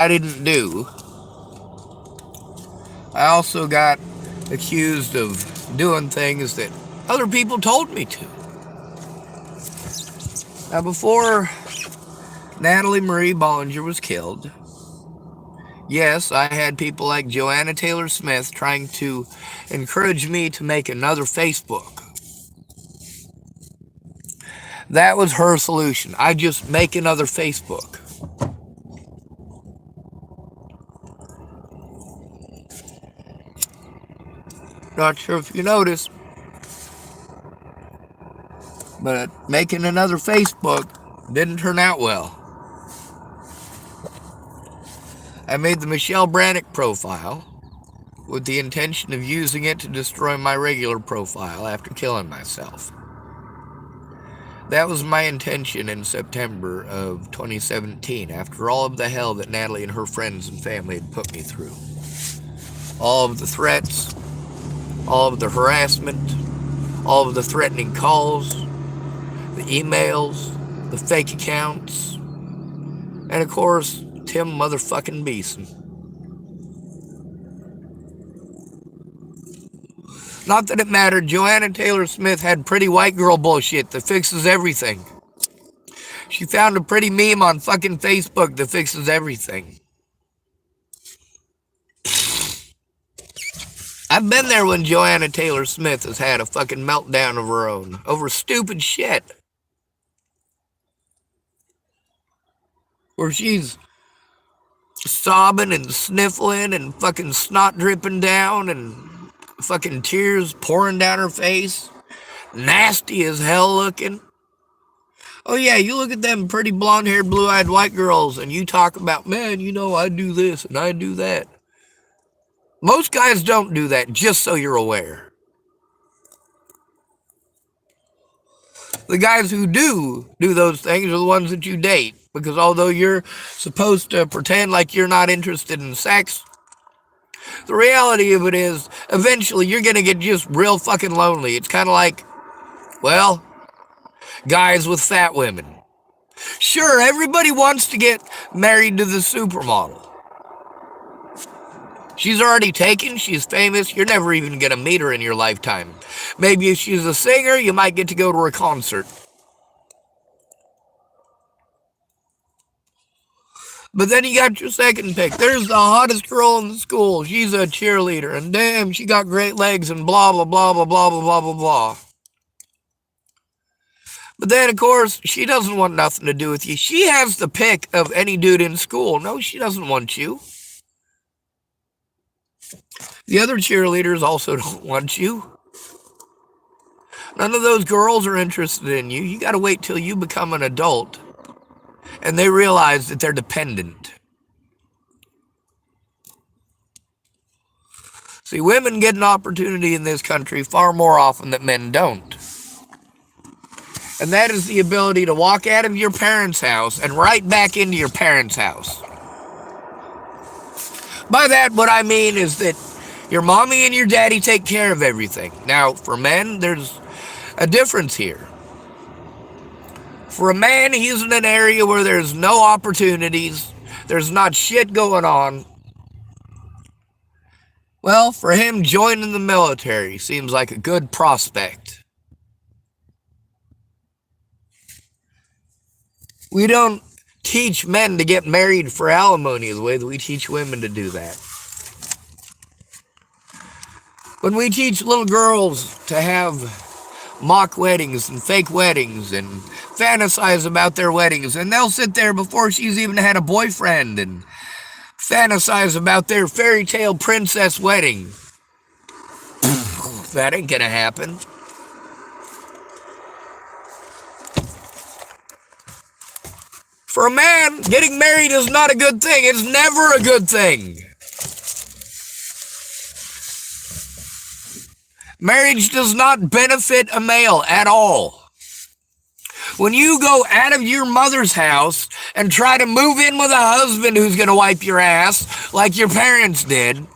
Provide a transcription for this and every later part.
I didn't do. I also got accused of doing things that other people told me to. Now, before Natalie Marie Bollinger was killed, yes, I had people like Joanna Taylor Smith trying to encourage me to make another Facebook. That was her solution. I just make another Facebook. Not sure if you noticed, but making another Facebook didn't turn out well. I made the Michelle Brannick profile with the intention of using it to destroy my regular profile after killing myself. That was my intention in September of 2017, after all of the hell that Natalie and her friends and family had put me through. All of the threats, all of the harassment, all of the threatening calls, the emails, the fake accounts, and of course, Tim motherfucking Beeson. Not that it mattered, Joanna Taylor Smith had pretty white girl bullshit that fixes everything. She found a pretty meme on fucking Facebook that fixes everything. I've been there when Joanna Taylor Smith has had a fucking meltdown of her own over stupid shit. Where she's sobbing and sniffling and fucking snot dripping down and fucking tears pouring down her face. Nasty as hell looking. Oh yeah, you look at them pretty blonde-haired, blue-eyed white girls and you talk about, man, you know, I do this and I do that. Most guys don't do that, just so you're aware. The guys who do those things are the ones that you date. Because although you're supposed to pretend like you're not interested in sex, the reality of it is, eventually you're going to get just real fucking lonely. It's kind of like, well, guys with fat women. Sure, everybody wants to get married to the supermodel. She's already taken, she's famous, you're never even going to meet her in your lifetime. Maybe if she's a singer, you might get to go to her concert. But then you got your second pick. There's the hottest girl in the school. She's a cheerleader, and damn, she got great legs and blah, blah, blah, blah, blah, blah, blah, blah, blah. But then, of course, she doesn't want nothing to do with you. She has the pick of any dude in school. No, she doesn't want you. The other cheerleaders also don't want you. None of those girls are interested in you. You got to wait till you become an adult and they realize that they're dependent. See, women get an opportunity in this country far more often than men don't. And that is the ability to walk out of your parents' house and right back into your parents' house. By that, what I mean is that your mommy and your daddy take care of everything. Now, for men, there's a difference here. For a man, he's in an area where there's no opportunities, there's not shit going on. Well, for him, joining the military seems like a good prospect. We don't teach men to get married for alimony the way that we teach women to do that. When we teach little girls to have mock weddings and fake weddings and fantasize about their weddings, and they'll sit there before she's even had a boyfriend and fantasize about their fairy tale princess wedding. That ain't gonna happen. For a man, getting married is not a good thing. It's never a good thing. Marriage does not benefit a male at all. When you go out of your mother's house and try to move in with a husband who's going to wipe your ass like your parents did,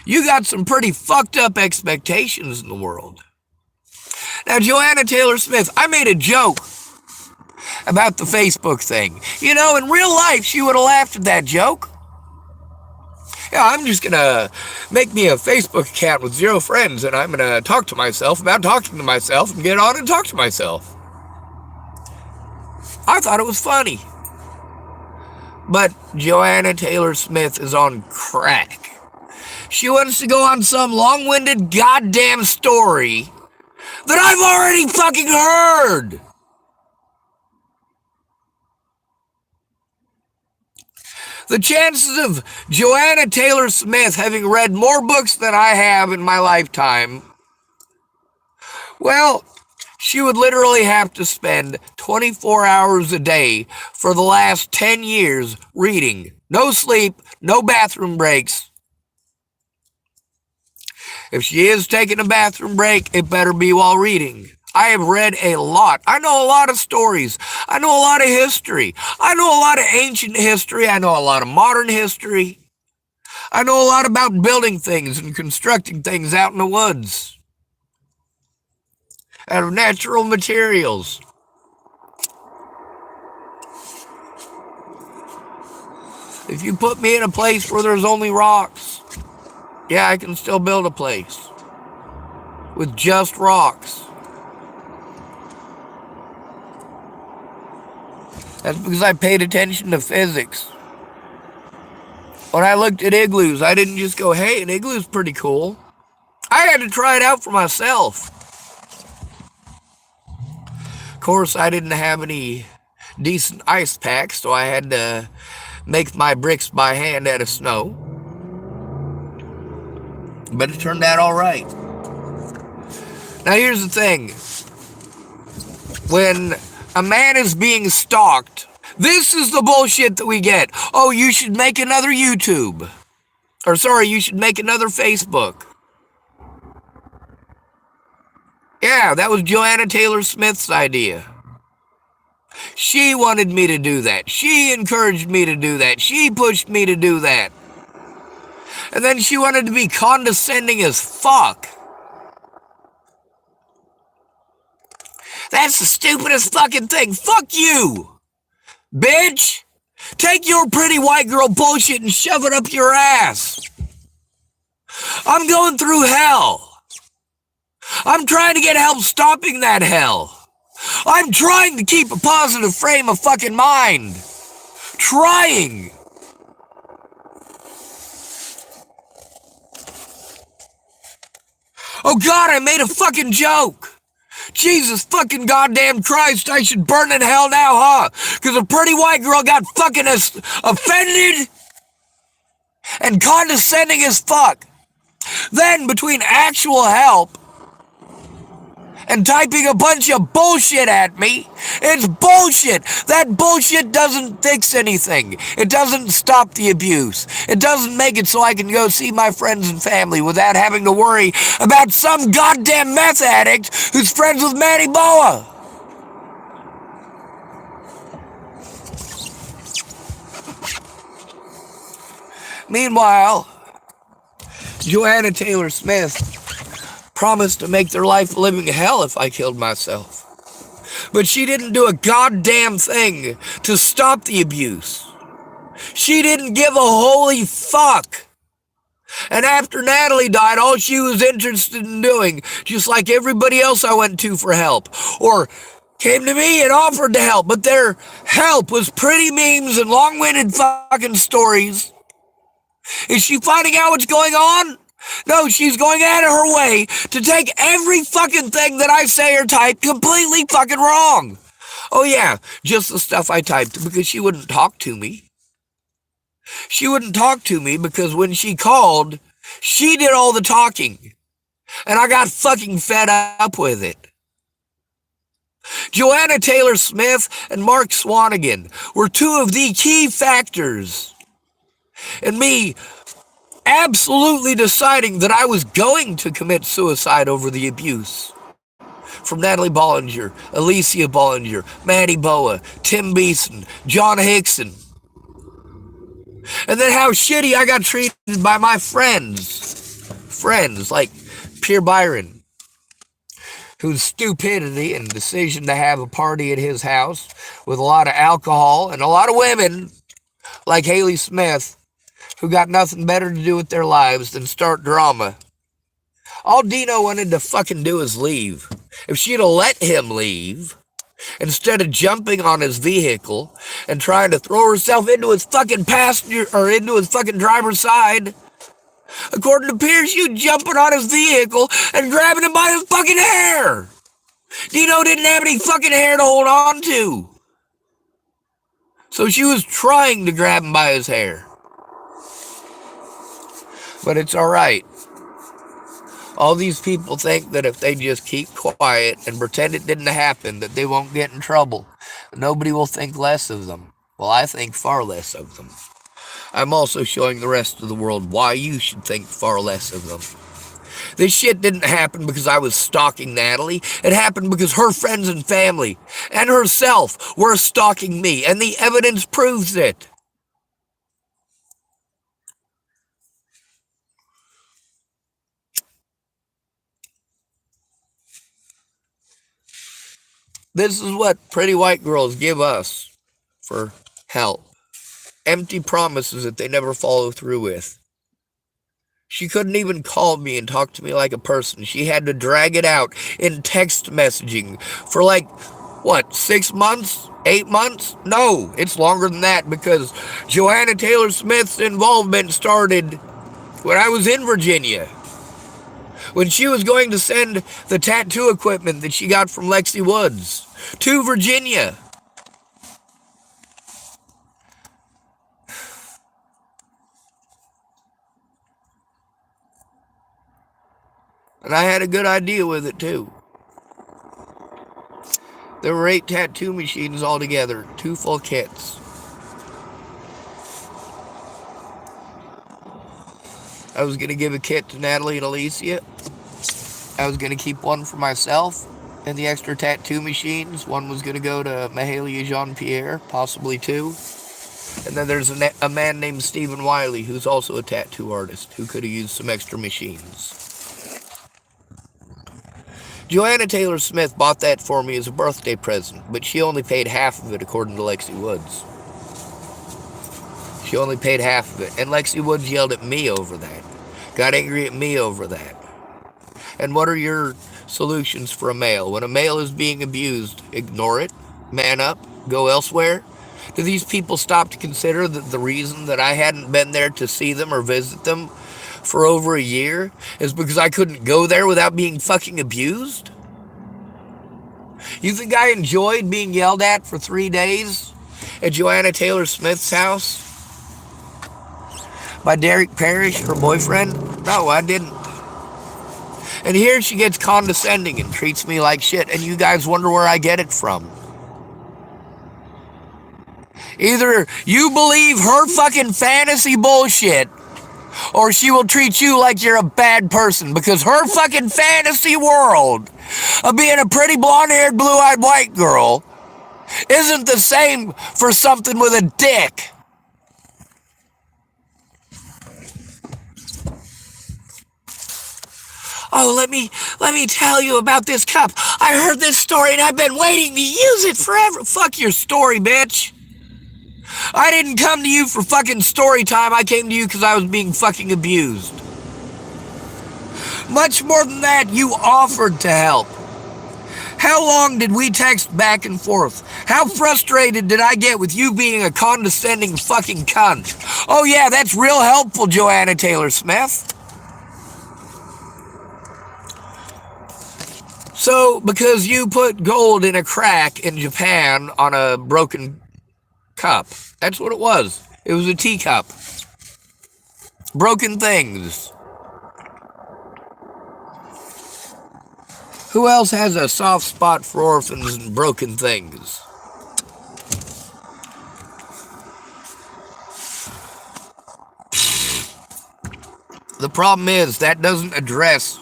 you got some pretty fucked up expectations in the world. Now, Joanna Taylor Smith, I made a joke. about the Facebook thing. You know, in real life, she would have laughed at that joke. Yeah, I'm just going to make me a Facebook account with 0 friends, and I'm going to talk to myself about talking to myself and get on and talk to myself. I thought it was funny. But Joanna Taylor Smith is on crack. She wants to go on some long-winded goddamn story that I've already fucking heard. The chances of Joanna Taylor Smith having read more books than I have in my lifetime, well, she would literally have to spend 24 hours a day for the last 10 years reading. No sleep, no bathroom breaks. If she is taking a bathroom break, it better be while reading. I have read a lot. I know a lot of stories. I know a lot of history. I know a lot of ancient history. I know a lot of modern history. I know a lot about building things and constructing things out in the woods out of natural materials. If you put me in a place where there's only rocks, yeah, I can still build a place with just rocks. That's because I paid attention to physics. When I looked at igloos, I didn't just go, hey, an igloo's pretty cool. I had to try it out for myself. Of course, I didn't have any decent ice packs, so I had to make my bricks by hand out of snow. But it turned out all right. Now, here's the thing. When a man is being stalked, this is the bullshit that we get. Oh, you should make another YouTube. Or sorry, you should make another Facebook. Yeah, that was Joanna Taylor Smith's idea. She wanted me to do that. She encouraged me to do that. She pushed me to do that. And then she wanted to be condescending as fuck. That's the stupidest fucking thing. Fuck you, bitch. Take your pretty white girl bullshit and shove it up your ass. I'm going through hell. I'm trying to get help stopping that hell. I'm trying to keep a positive frame of fucking mind. Trying. Oh God, I made a fucking joke. Jesus fucking goddamn Christ, I should burn in hell now, huh? Because a pretty white girl got fucking offended and condescending as fuck. Then, between actual help and typing a bunch of bullshit at me, it's bullshit. That bullshit doesn't fix anything. It doesn't stop the abuse. It doesn't make it so I can go see my friends and family without having to worry about some goddamn meth addict who's friends with Matty Boa. Meanwhile, Joanna Taylor Smith promised to make their life a living hell if I killed myself. But she didn't do a goddamn thing to stop the abuse. She didn't give a holy fuck. And after Natalie died, all she was interested in doing, just like everybody else I went to for help, or came to me and offered to help, but their help was pretty memes and long-winded fucking stories. Is she finding out what's going on? No, she's going out of her way to take every fucking thing that I say or type completely fucking wrong. Oh yeah, just the stuff I typed, because she wouldn't talk to me. She wouldn't talk to me because when she called, she did all the talking. And I got fucking fed up with it. Joanna Taylor Smith and Mark Swanigan were two of the key factors in me absolutely deciding that I was going to commit suicide over the abuse. From Natalie Bollinger, Alicia Bollinger, Matty Boa, Tim Beeson, John Hickson. And then how shitty I got treated by my friends like Pierre Byron, whose stupidity and decision to have a party at his house with a lot of alcohol and a lot of women like Haley Smith who got nothing better to do with their lives than start drama. All Dino wanted to fucking do is leave. If she'd have let him leave, instead of jumping on his vehicle and trying to throw herself into his fucking passenger or into his fucking driver's side, according to Pierce, you jumping on his vehicle and grabbing him by his fucking hair. Dino didn't have any fucking hair to hold on to. So she was trying to grab him by his hair. But it's alright. All these people think that if they just keep quiet and pretend it didn't happen, that they won't get in trouble. Nobody will think less of them. Well, I think far less of them. I'm also showing the rest of the world why you should think far less of them. This shit didn't happen because I was stalking Natalie. It happened because her friends and family and herself were stalking me, and the evidence proves it. This is what pretty white girls give us for help. Empty promises that they never follow through with. She couldn't even call me and talk to me like a person. She had to drag it out in text messaging for 6 months? 8 months? No, it's longer than that because Joanna Taylor Smith's involvement started when I was in Virginia. When she was going to send the tattoo equipment that she got from Lexi Woods to Virginia. And I had a good idea with it too. There were 8 tattoo machines altogether, 2 full kits. I was going to give a kit to Natalie and Alicia. I was going to keep one for myself and the extra tattoo machines. One was going to go to Mahalia Jean-Pierre, possibly 2. And then there's a man named Stephen Wiley, who's also a tattoo artist, who could have used some extra machines. Joanna Taylor Smith bought that for me as a birthday present, but she only paid half of it according to Lexi Woods. She only paid half of it, and Lexi Woods yelled at me over that. Got angry at me over that. And what are your solutions for a male? When a male is being abused, ignore it, man up, go elsewhere. Do these people stop to consider that the reason that I hadn't been there to see them or visit them for over a year is because I couldn't go there without being fucking abused? You think I enjoyed being yelled at for 3 days at Joanna Taylor Smith's house by Derek Parrish, her boyfriend? No, I didn't. And here she gets condescending and treats me like shit, and you guys wonder where I get it from. Either you believe her fucking fantasy bullshit, or she will treat you like you're a bad person, because her fucking fantasy world of being a pretty blonde-haired, blue-eyed white girl isn't the same for something with a dick. Oh, let me tell you about this cup. I heard this story and I've been waiting to use it forever. Fuck your story, bitch. I didn't come to you for fucking story time. I came to you because I was being fucking abused. Much more than that, you offered to help. How long did we text back and forth? How frustrated did I get with you being a condescending fucking cunt? Oh yeah, that's real helpful, Joanna Taylor Smith. So, because you put gold in a crack in Japan on a broken cup. That's what it was. It was a teacup. Broken things. Who else has a soft spot for orphans and broken things? The problem is that doesn't address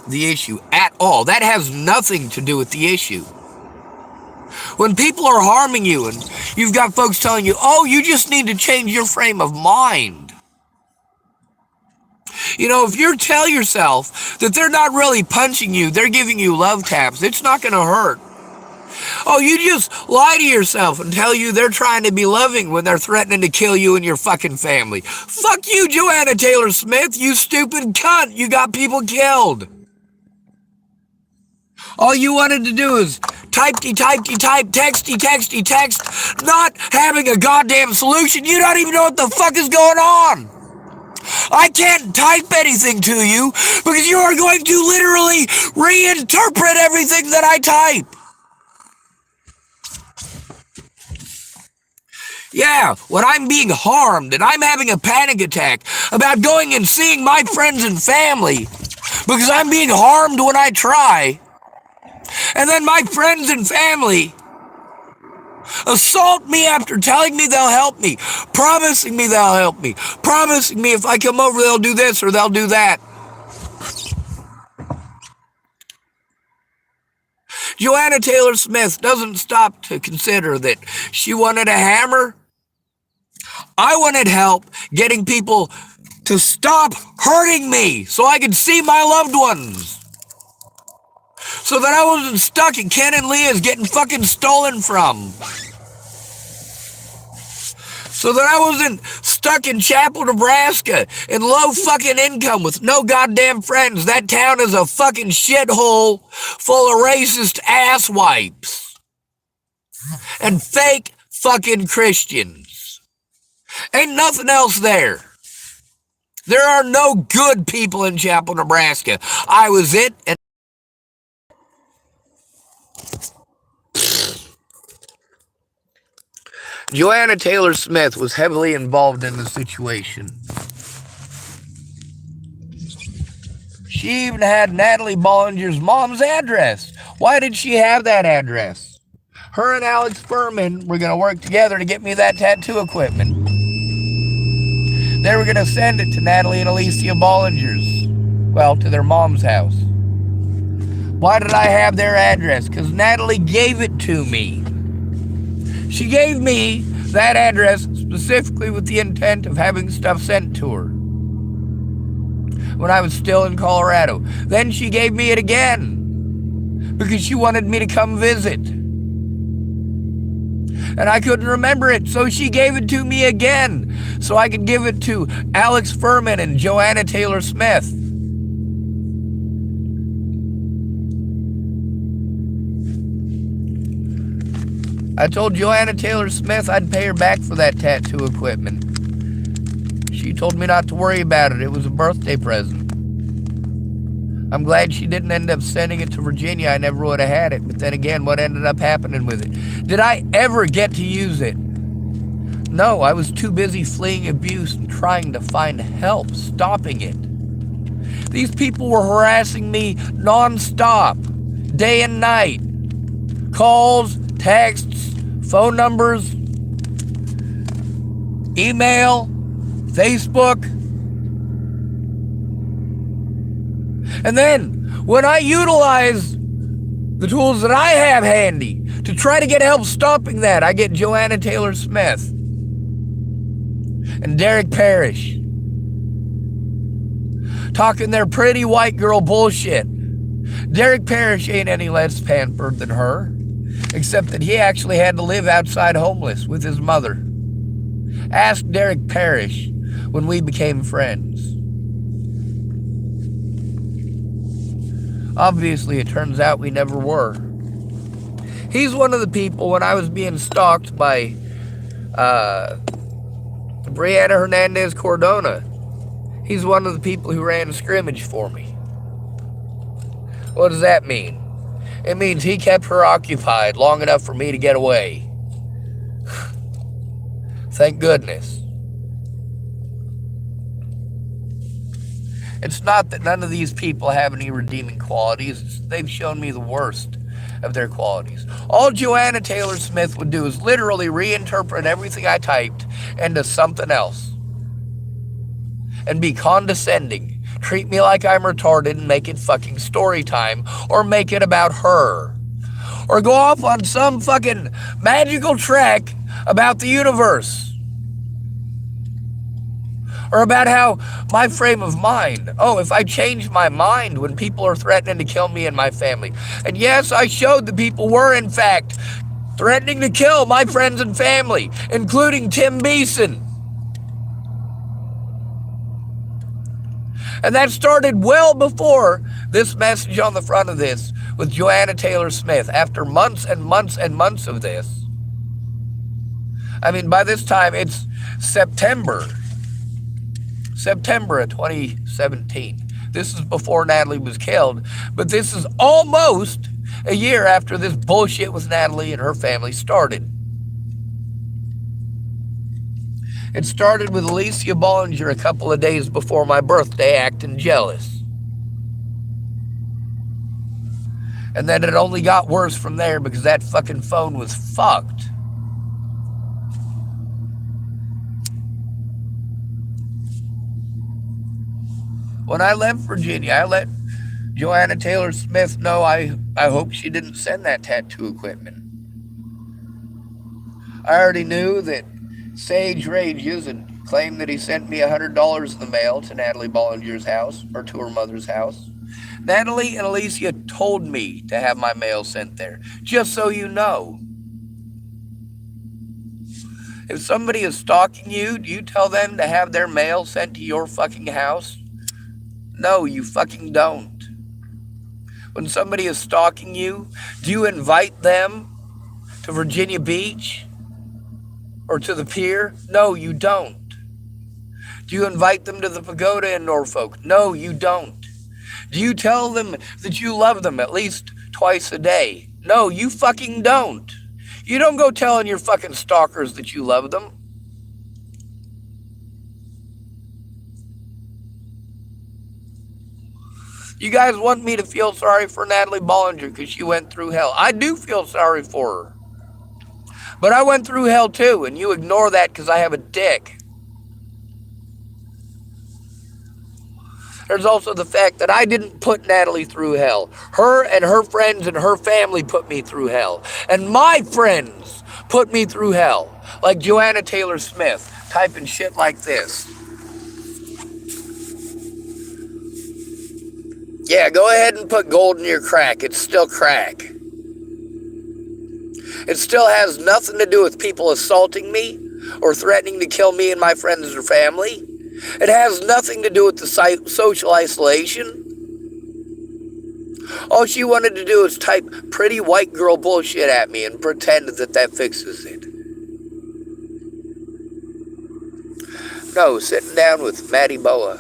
the issue at all. That has nothing to do with the issue. When people are harming you and you've got folks telling you, oh, you just need to change your frame of mind. If you tell yourself that they're not really punching you, they're giving you love taps, it's not going to hurt. Oh, you just lie to yourself and tell you they're trying to be loving when they're threatening to kill you and your fucking family. Fuck you, Joanna Taylor Smith, you stupid cunt. You got people killed. All you wanted to do is typey, texty, text, not having a goddamn solution. You don't even know what the fuck is going on. I can't type anything to you because you are going to literally reinterpret everything that I type. Yeah, when I'm being harmed and I'm having a panic attack about going and seeing my friends and family because I'm being harmed when I try, and then my friends and family assault me after telling me they'll help me, promising me they'll help me, promising me if I come over they'll do this or they'll do that. Joanna Taylor Smith doesn't stop to consider that she wanted a hammer. I wanted help getting people to stop hurting me so I could see my loved ones. So that I wasn't stuck in Ken and Leah's getting fucking stolen from. So that I wasn't stuck in Chapel, Nebraska in low fucking income with no goddamn friends. That town is a fucking shithole full of racist asswipes. And fake fucking Christians. Ain't nothing else there. There are no good people in Chapel, Nebraska. I was it, and Joanna Taylor Smith was heavily involved in the situation. She even had Natalie Bollinger's mom's address. Why did she have that address? Her and Alex Furman were going to work together to get me that tattoo equipment. They were going to send it to Natalie and Alicia Bollinger's. Well, to their mom's house. Why did I have their address? Because Natalie gave it to me. She gave me that address specifically with the intent of having stuff sent to her when I was still in Colorado. Then she gave me it again because she wanted me to come visit. And I couldn't remember it, so she gave it to me again so I could give it to Alex Furman and Joanna Taylor Smith. I told Joanna Taylor Smith I'd pay her back for that tattoo equipment. She told me not to worry about it. It was a birthday present. I'm glad she didn't end up sending it to Virginia. I never would have had it. But then again, what ended up happening with it? Did I ever get to use it? No, I was too busy fleeing abuse and trying to find help stopping it. These people were harassing me nonstop, day and night. Calls, texts, phone numbers, email, Facebook. And then, when I utilize the tools that I have handy to try to get help stopping that, I get Joanna Taylor Smith and Derek Parrish talking their pretty white girl bullshit. Derek Parrish ain't any less pampered than her, except that he actually had to live outside homeless with his mother. Ask Derek Parrish when we became friends. Obviously, it turns out we never were. He's one of the people, when I was being stalked by Brianna Hernandez Cordona, he's one of the people who ran a scrimmage for me. What does that mean? It means he kept her occupied long enough for me to get away. Thank goodness. It's not that none of these people have any redeeming qualities. They've shown me the worst of their qualities. All Joanna Taylor Smith would do is literally reinterpret everything I typed into something else. And be condescending. Treat me like I'm retarded and make it fucking story time. Or make it about her. Or go off on some fucking magical trek about the universe. Or about how my frame of mind, oh, if I change my mind when people are threatening to kill me and my family. And yes, I showed the people were, in fact, threatening to kill my friends and family, including Tim Beeson. And that started well before this message on the front of this with Joanna Taylor Smith. After months and months and months of this, I mean, by this time it's September of 2017. This is before Natalie was killed, but this is almost a year after this bullshit with Natalie and her family started. It started with Alicia Bollinger a couple of days before my birthday acting jealous. And then it only got worse from there because that fucking phone was fucked. When I left Virginia, I let Joanna Taylor Smith know I hope she didn't send that tattoo equipment. I already knew that Sage Rages had claimed that he sent me $100 in the mail to Natalie Bollinger's house, or to her mother's house. Natalie and Alicia told me to have my mail sent there, just so you know. If somebody is stalking you, do you tell them to have their mail sent to your fucking house? No, you fucking don't. When somebody is stalking you, do you invite them to Virginia Beach or to the pier? No, you don't. Do you invite them to the pagoda in Norfolk? No, you don't. Do you tell them that you love them at least twice a day? No, you fucking don't. You don't go telling your fucking stalkers that you love them. You guys want me to feel sorry for Natalie Bollinger because she went through hell. I do feel sorry for her. But I went through hell too, and you ignore that because I have a dick. There's also the fact that I didn't put Natalie through hell. Her and her friends and her family put me through hell. And my friends put me through hell. Like Joanna Taylor Smith, typing shit like this. Yeah, go ahead and put gold in your crack. It's still crack. It still has nothing to do with people assaulting me or threatening to kill me and my friends or family. It has nothing to do with the social isolation. All she wanted to do is type pretty white girl bullshit at me and pretend that fixes it. No, sitting down with Maddie Boa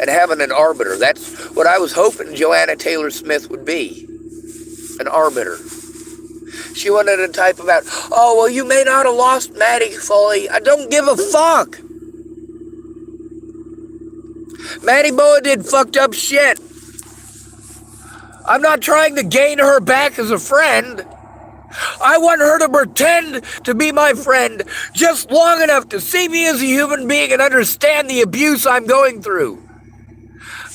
and having an arbiter. That's what I was hoping Joanna Taylor Smith would be. An arbiter. She wanted to type about, oh, well, you may not have lost Maddie fully. I don't give a fuck. Maddie Boa did fucked up shit. I'm not trying to gain her back as a friend. I want her to pretend to be my friend just long enough to see me as a human being and understand the abuse I'm going through.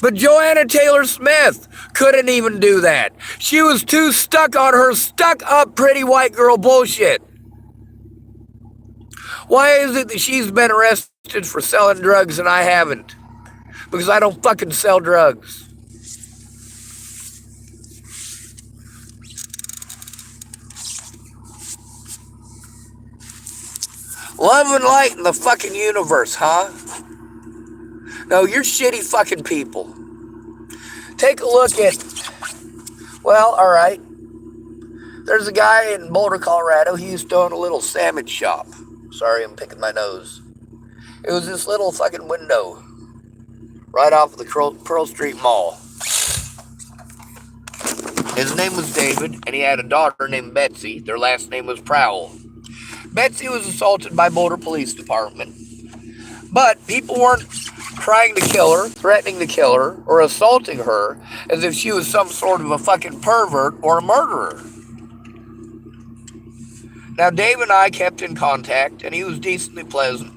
But Joanna Taylor Smith couldn't even do that. She was too stuck on her stuck-up pretty white girl bullshit. Why is it that she's been arrested for selling drugs and I haven't? Because I don't fucking sell drugs. Love and light in the fucking universe, huh? No, you're shitty fucking people. Take a look at, well, alright. There's a guy in Boulder, Colorado. He used to own a little sandwich shop. Sorry, I'm picking my nose. It was this little fucking window right off of the Pearl Street Mall. His name was David, and he had a daughter named Betsy. Their last name was Prowl. Betsy was assaulted by Boulder Police Department. But people weren't trying to kill her, threatening to kill her, or assaulting her as if she was some sort of a fucking pervert or a murderer. Now, Dave and I kept in contact, and he was decently pleasant.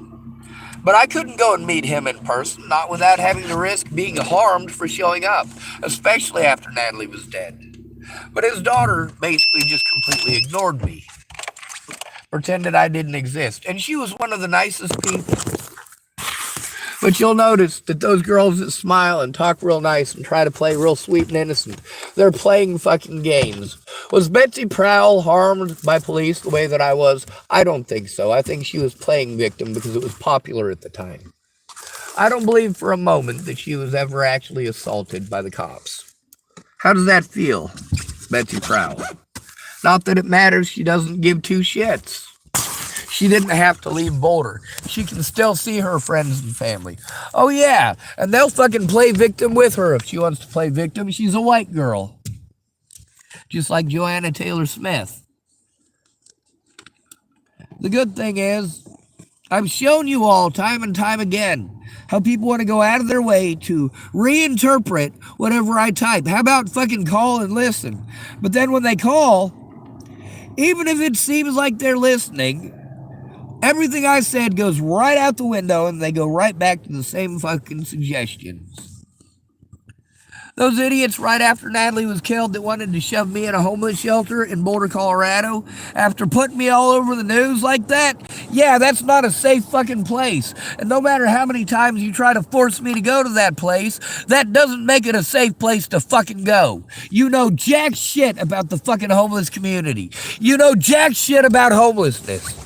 But I couldn't go and meet him in person, not without having to risk being harmed for showing up, especially after Natalie was dead. But his daughter basically just completely ignored me, pretended I didn't exist, and she was one of the nicest people. But you'll notice that those girls that smile and talk real nice and try to play real sweet and innocent, they're playing fucking games. Was Betsy Prowl harmed by police the way that I was? I don't think so. I think she was playing victim because it was popular at the time. I don't believe for a moment that she was ever actually assaulted by the cops. How does that feel, Betsy Prowl? Not that it matters, she doesn't give two shits. She didn't have to leave Boulder. She can still see her friends and family. Oh yeah, and they'll fucking play victim with her if she wants to play victim. She's a white girl. Just like Joanna Taylor Smith. The good thing is, I've shown you all time and time again how people want to go out of their way to reinterpret whatever I type. How about fucking call and listen? But then when they call, even if it seems like they're listening, everything I said goes right out the window and they go right back to the same fucking suggestions. Those idiots right after Natalie was killed that wanted to shove me in a homeless shelter in Boulder, Colorado, after putting me all over the news like that, yeah, that's not a safe fucking place. And no matter how many times you try to force me to go to that place, that doesn't make it a safe place to fucking go. You know jack shit about the fucking homeless community. You know jack shit about homelessness.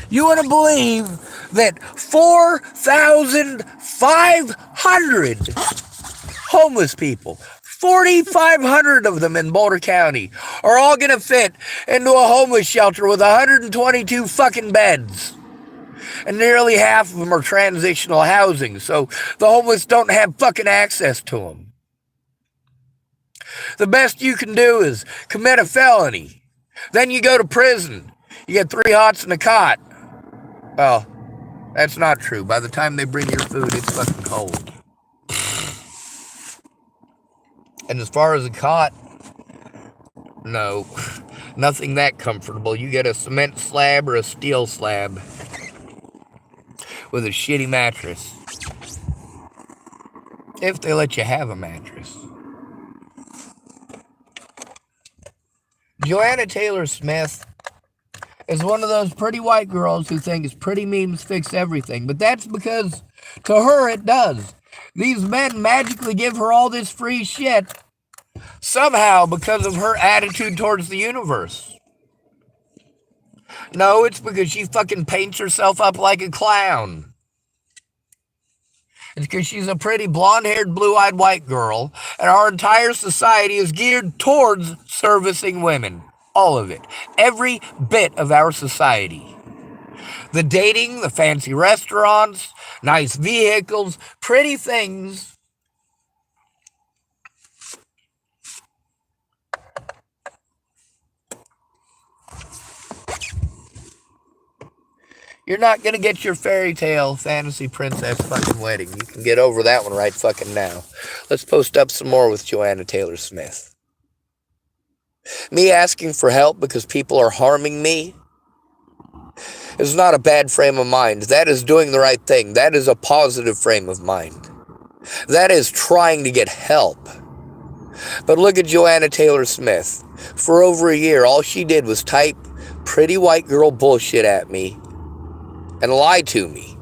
You want to believe that 4,500 homeless people, 4,500 of them in Boulder County, are all going to fit into a homeless shelter with 122 fucking beds. And nearly half of them are transitional housing, so the homeless don't have fucking access to them. The best you can do is commit a felony. Then you go to prison. You get 3 hots and a cot. Well, that's not true. By the time they bring your food, it's fucking cold. And as far as a cot, no, nothing that comfortable. You get a cement slab or a steel slab with a shitty mattress. If they let you have a mattress. Joanna Taylor Smith is one of those pretty white girls who thinks pretty memes fix everything. But that's because to her it does. These men magically give her all this free shit somehow because of her attitude towards the universe. No, it's because she fucking paints herself up like a clown. It's because she's a pretty blonde-haired, blue-eyed white girl, and our entire society is geared towards servicing women. All of it. Every bit of our society. The dating, the fancy restaurants, nice vehicles, pretty things. You're not going to get your fairy tale fantasy princess fucking wedding. You can get over that one right fucking now. Let's post up some more with Joanna Taylor Smith. Me asking for help because people are harming me is not a bad frame of mind. That is doing the right thing. That is a positive frame of mind. That is trying to get help. But look at Joanna Taylor Smith. For over a year, all she did was type pretty white girl bullshit at me and lie to me.